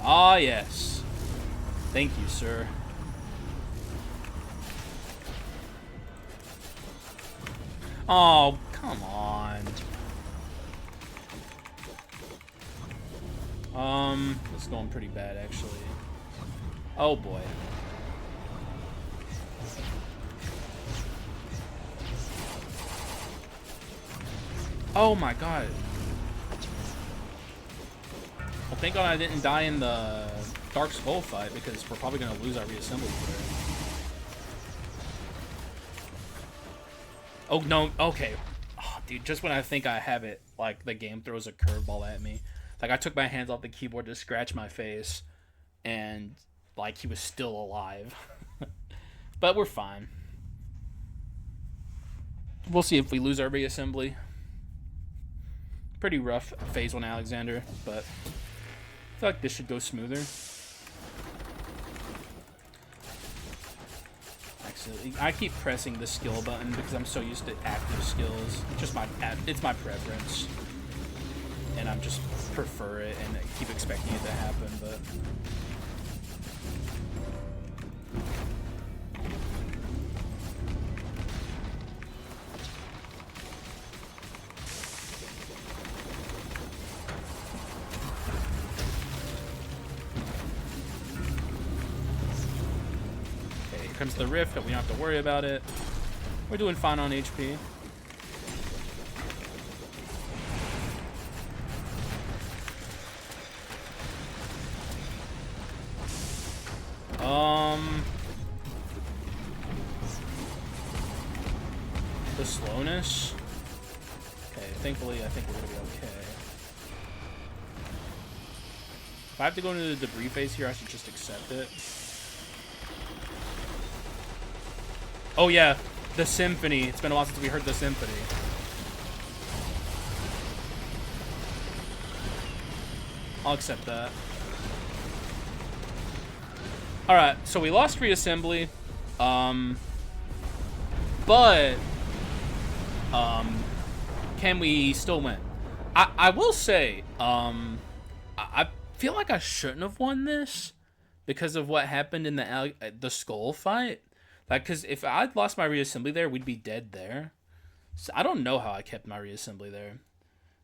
Ah, yes. Thank you, sir. Oh, come on. It's going pretty bad, actually. Oh, boy. Oh my god. Well, thank god I didn't die in the Dark Skull fight because we're probably going to lose our reassembly today. Oh, no. Okay. Oh, dude, just when I think I have it, like, the game throws a curveball at me. Like, I took my hands off the keyboard to scratch my face, and, like, he was still alive. But we're fine. We'll see if we lose our reassembly. Pretty rough phase 1 Alexander, but I feel like this should go smoother. Actually, I keep pressing the skill button because I'm so used to active skills. It's just it's my preference, and I just prefer it and I keep expecting it to happen. But comes the rift, but we don't have to worry about it. We're doing fine on HP. The slowness. Okay, thankfully I think we're gonna be okay. I have to go into the debris phase here, I should just accept it. Oh yeah, the symphony. It's been a while since we heard the symphony. I'll accept that. Alright, so we lost reassembly. But can we still win? I will say, I feel like I shouldn't have won this because of what happened in the Skul fight. Like, because if I'd lost my reassembly there, we'd be dead there. So I don't know how I kept my reassembly there.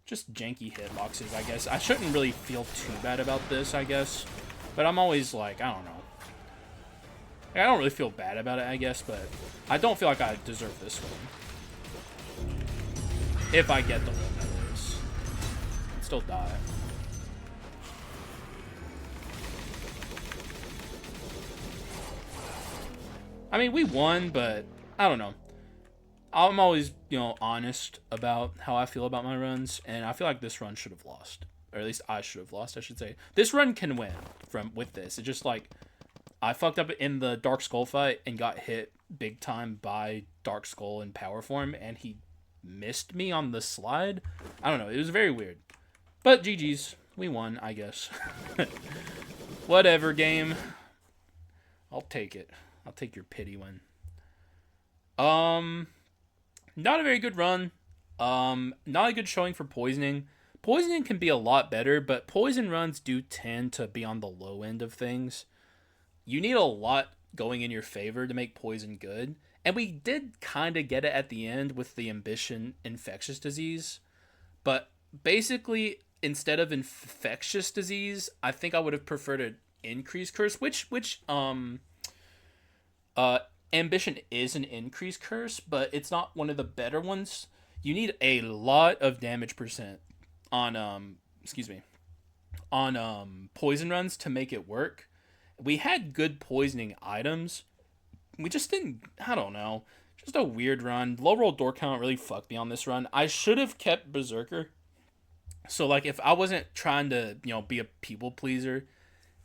Just janky hitboxes, I guess. I shouldn't really feel too bad about this, I guess. But I'm always like, I don't know. I don't really feel bad about it, I guess, but I don't feel like I deserve this one. If I get the win, that is. I'd still die. I mean, we won, but I don't know. I'm always, you know, honest about how I feel about my runs, and I feel like this run should have lost. Or at least I should have lost, I should say. This run can win with this. It's just like, I fucked up in the Dark Skull fight and got hit big time by Dark Skull in power form, and he missed me on the slide. I don't know. It was very weird. But GG's. We won, I guess. Whatever, game. I'll take it. I'll take your pity win. Not a very good run. Not a good showing for poisoning. Poisoning can be a lot better, but poison runs do tend to be on the low end of things. You need a lot going in your favor to make poison good. And we did kind of get it at the end with the ambition infectious disease. But basically, instead of infectious disease, I think I would have preferred an increased curse, which ambition is an increased curse, but it's not one of the better ones. You need a lot of damage percent on poison runs to make it work. We had good poisoning items. We just didn't, I don't know. Just a weird run. Low roll door count really fucked me on this run. I should have kept Berserker. So, like, if I wasn't trying to, you know, be a people pleaser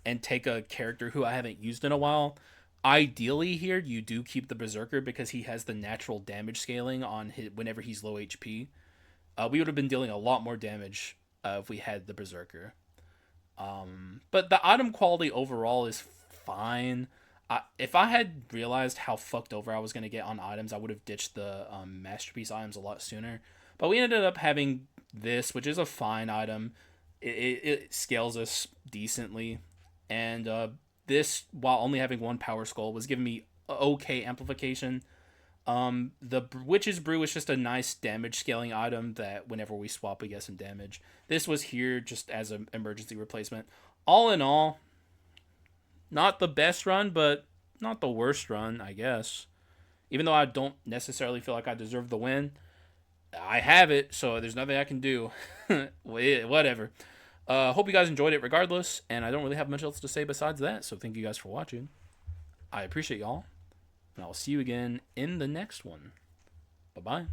and take a character who I haven't used in a while, ideally here, you do keep the Berserker because he has the natural damage scaling on whenever he's low HP. We would have been dealing a lot more damage if we had the Berserker. But the item quality overall is fine. If I had realized how fucked over I was going to get on items, I would have ditched the Masterpiece items a lot sooner. But we ended up having this, which is a fine item. It scales us decently. And this, while only having one Power Skull, was giving me okay amplification. The Witch's Brew is just a nice damage scaling item that whenever we swap, we get some damage. This was here just as an emergency replacement. All in all, not the best run, but not the worst run, I guess. Even though I don't necessarily feel like I deserve the win, I have it, so there's nothing I can do. Whatever. Hope you guys enjoyed it regardless, and I don't really have much else to say besides that, so thank you guys for watching. I appreciate y'all, and I'll see you again in the next one. Bye-bye.